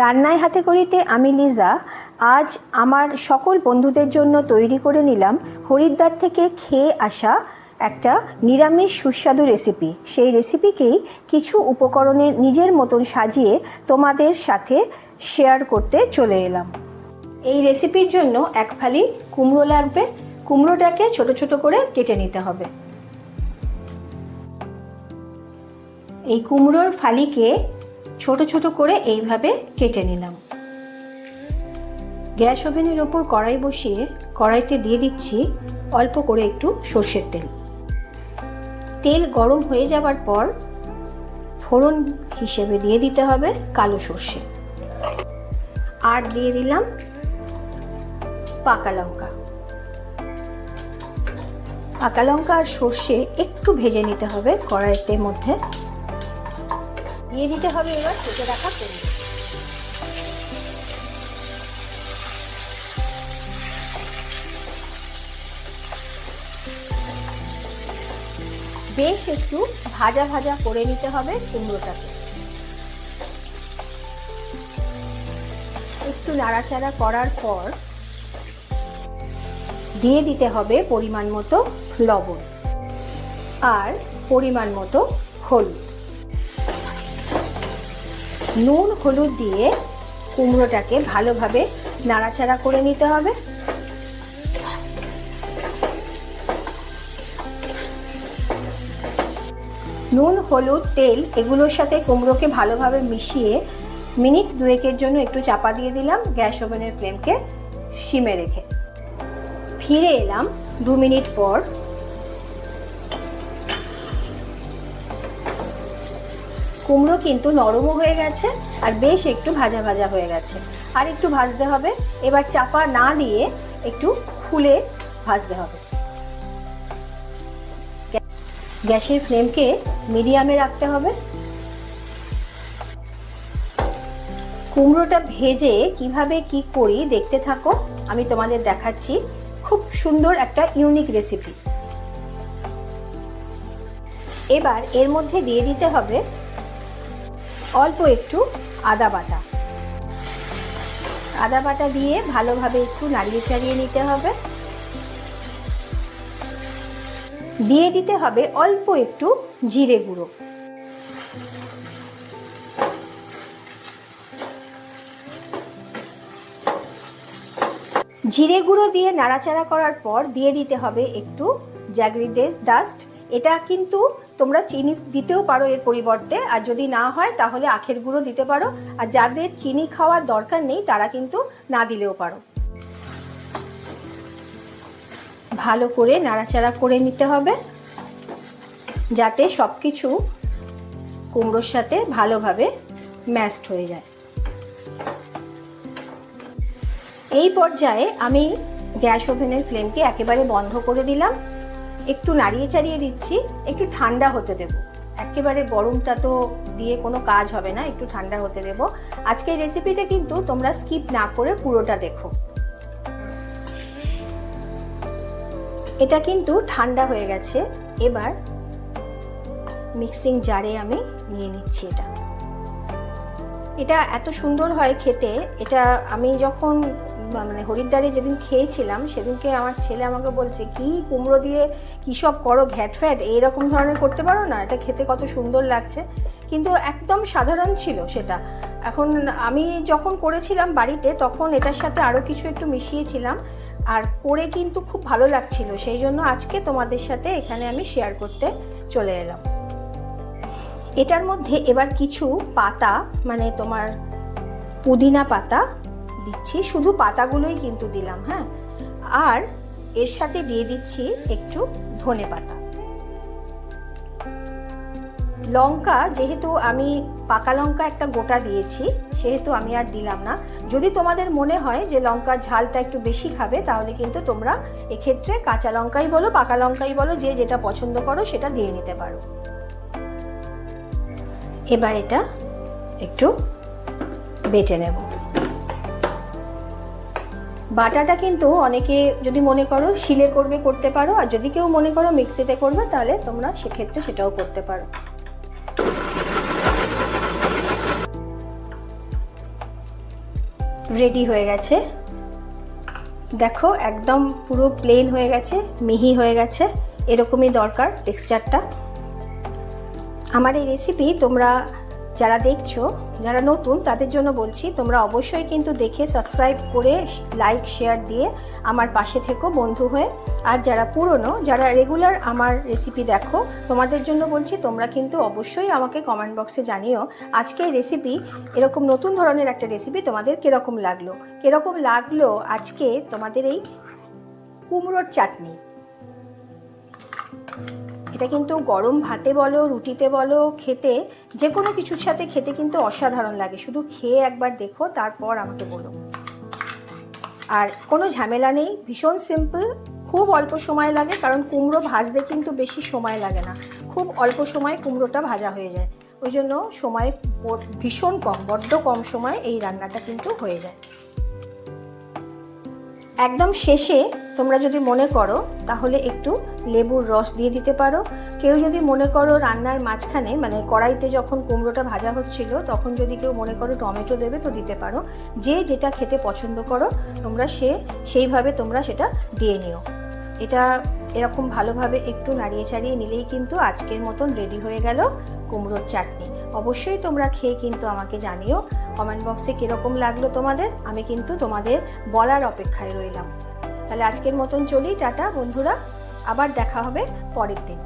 রান্নায় হাতে করিতে আমি লিজা আজ আমার সকল বন্ধুদের জন্য তৈরি করে নিলাম হরিদ্বার থেকে খেয়ে আসা একটা নিরামিষ সুস্বাদু রেসিপি। সেই রেসিপিকেই কিছু উপকরণে নিজের মতন সাজিয়ে তোমাদের সাথে শেয়ার করতে চলে এলাম। এই রেসিপির জন্য এক ফালি কুমড়ো লাগবে। কুমড়োটাকে ছোট ছোট করে কেটে নিতে হবে। এই কুমড়োর ফালিকে ছোট ছোট করে এইভাবে কেটে নিলাম। গ্যাস ওভেনের ওপর কড়াই বসিয়ে কড়াইতে দিয়ে দিচ্ছি অল্প করে একটু সর্ষের তেল। তেল গরম হয়ে যাবার পর ফোড়ন হিসেবে দিয়ে দিতে হবে কালো সর্ষে, আর দিয়ে দিলাম পাকা লঙ্কা। পাকা লঙ্কা আর সর্ষে একটু ভেজে নিতে হবে কড়াইতের মধ্যে। দিয়ে দিতে হবে এবার কেটে রাখা কুমড়ো। বেশ একটু ভাজা ভাজা করে নিতে হবে কুমড়োটাকে। একটু নাড়াচাড়া করার পর দিয়ে দিতে হবে পরিমাণ মতো লবণ আর পরিমাণ মতো হলুদ। নুন হলুদ দিয়ে কুমড়োটাকে ভালোভাবে নাড়াচাড়া করে নিতে হবে। নুন হলুদ তেল এগুলোর সাথে কুমড়োকে ভালোভাবে মিশিয়ে মিনিট দুয়েকের জন্য একটু চাপা দিয়ে দিলাম গ্যাস ওভেনের ফ্লেমকে সিমে রেখে। ফিরে এলাম 2 মিনিট পর। কুমড়ো কিন্তু নরমও হয়ে গেছে আর বেশ একটু ভাজা ভাজা হয়ে গেছে। আর একটু ভাজতে হবে। এবার চাপা না দিয়ে একটু খুলে ভাজতে হবে। গ্যাসের ফ্লেমকে মিডিয়ামে রাখতে হবে। কুমড়োটা ভেজে কিভাবে কি করি দেখতে থাকো, আমি তোমাদের দেখাচ্ছি। খুব সুন্দর একটা ইউনিক রেসিপি। এবার এর মধ্যে দিয়ে দিতে হবে অল্প একটু আদা বাটা। আদা বাটা দিয়ে ভালোভাবে একটু নাড়িয়ে চাড়িয়ে নিতে হবে। দিয়ে দিতে হবে অল্প একটু জিরে গুঁড়ো। জিরে গুঁড়ো দিয়ে নাড়াচাড়া করার পর দিয়ে দিতে হবে একটু জ্যাগরি ডাস্ট। এটা কিন্তু তোমরা চিনি দিতেও পারো এর পরিবর্তে, আর যদি না হয় তাহলে আখের গুঁড়ো দিতে পারো। আর যাদের চিনি খাওয়ার দরকার নেই তারা কিন্তু না দিলেও পারো। ভালো করে নাড়াচাড়া করে নিতে হবে যাতে সব কিছু কুমড়োর সাথে ভালোভাবে ম্যাশড হয়ে যায়। এই পর্যায়ে আমি গ্যাস ওভেনের ফ্লেমকে একেবারে বন্ধ করে দিলাম। একটু নাড়িয়ে চাড়িয়ে দিচ্ছি, একটু ঠান্ডা হতে দেব। একেবারে গরমটা তো দিয়ে কোনো কাজ হবে না, একটু ঠান্ডা হতে দেব। আজকের রেসিপিটা কিন্তু তোমরা স্কিপ না করে পুরোটা দেখো। এটা কিন্তু ঠান্ডা হয়ে গেছে। এবার মিক্সিং জারে আমি নিয়ে নিচ্ছি। এটা এত সুন্দর হয় খেতে। এটা আমি যখন হরিদ্বারে যেদিন খেয়েছিলাম সেদিনকে আমার ছেলে আমাকে বলছে, কি কুমড়ো দিয়ে কী সব করো, ঘ্যাট ফ্যাট এইরকম ধরনের করতে পারো না, এটা খেতে কত সুন্দর লাগছে। কিন্তু একদম সাধারণ ছিল সেটা। এখন আমি যখন করেছিলাম বাড়িতে তখন এটার সাথে আরও কিছু একটু মিশিয়েছিলাম, আর করে কিন্তু খুব ভালো লাগছিল। সেই জন্য আজকে তোমাদের সাথে এখানে আমি শেয়ার করতে চলে এলাম। এটার মধ্যে এবার কিছু পাতা, মানে তোমার পুদিনা পাতা দিচ্ছি। শুধু পাতাগুলোই কিন্তু দিলাম, হ্যাঁ। আর এর সাথে দিয়ে দিচ্ছি একটু ধনে পাতা। লঙ্কা যেহেতু আমি পাকা লঙ্কা একটা গোটা দিয়েছি সেহেতু আমি আর দিলাম না। যদি তোমাদের মনে হয় যে লঙ্কার ঝালটা একটু বেশি খাবে তাহলে কিন্তু তোমরা এক্ষেত্রে কাঁচা লঙ্কাই বলো পাকা লঙ্কাই বলো, যে যেটা পছন্দ করো সেটা দিয়ে নিতে পারো। এবার এটা একটু বেটে নেব। বাটাটা কিন্তু অনেকে যদি মনে করো শিলে করবে করতে পারো, আর যদি কেউ মনে করো মিক্সিতে করবে তাহলে তোমরা সেক্ষেত্রে সেটাও করতে পারো। রেডি হয়ে গেছে। দেখো একদম পুরো প্লেন হয়ে গেছে, মিহি হয়ে গেছে, এরকমই দরকার টেক্সচারটা। আমার এই রেসিপি তোমরা যারা দেখছো, যারা নতুন তাদের জন্য বলছি, তোমরা অবশ্যই কিন্তু দেখে সাবস্ক্রাইব করে লাইক শেয়ার দিয়ে আমার পাশে থেকো বন্ধু হয়ে। আর যারা পুরনো, যারা রেগুলার আমার রেসিপি দেখো, তোমাদের জন্য বলছি তোমরা কিন্তু অবশ্যই আমাকে কমেন্ট বক্সে জানিও আজকের রেসিপি, এরকম নতুন ধরনের একটা রেসিপি তোমাদের কীরকম লাগলো আজকে তোমাদের এই কুমড়োর চাটনি। এটা কিন্তু গরম ভাতে বলো, রুটিতে বলো, খেতে যে কোনো কিছুর সাথে খেতে কিন্তু অসাধারণ লাগে। শুধু খেয়ে একবার দেখো, তারপর আমাকে বলো। আর কোনো ঝামেলা নেই, ভীষণ সিম্পল, খুব অল্প সময় লাগে, কারণ কুমড়ো ভাজতে কিন্তু বেশি সময় লাগে না, খুব অল্প সময় কুমড়োটা ভাজা হয়ে যায়। ওই জন্য সময় ভীষণ কম, বড্ড কম সময় এই রান্নাটা কিন্তু হয়ে যায়। একদম শেষে তোমরা যদি মনে করো তাহলে একটু লেবুর রস দিয়ে দিতে পারো। কেউ যদি মনে করো রান্নার মাঝখানে, মানে কড়াইতে যখন কুমড়োটা ভাজা হচ্ছিল তখন যদি কেউ মনে করো টমেটো দেবে তো দিতে পারো। যে যেটা খেতে পছন্দ করো তোমরা সেইভাবে তোমরা সেটা দিয়ে নিও। এটা এরকম ভালোভাবে একটু নাড়িয়ে চাড়িয়ে নিলেই কিন্তু আজকের মতন রেডি হয়ে গেল কুমড়োর চাটনি। অবশ্যই তোমরা খেয়ে কিন্তু আমাকে জানিও কমেন্ট বক্সে কীরকম লাগলো তোমাদের। আমি কিন্তু তোমাদের বলার অপেক্ষায় রইলাম। তাহলে আজকের মতন চলি, টাটা বন্ধুরা, আবার দেখা হবে পরের দিন।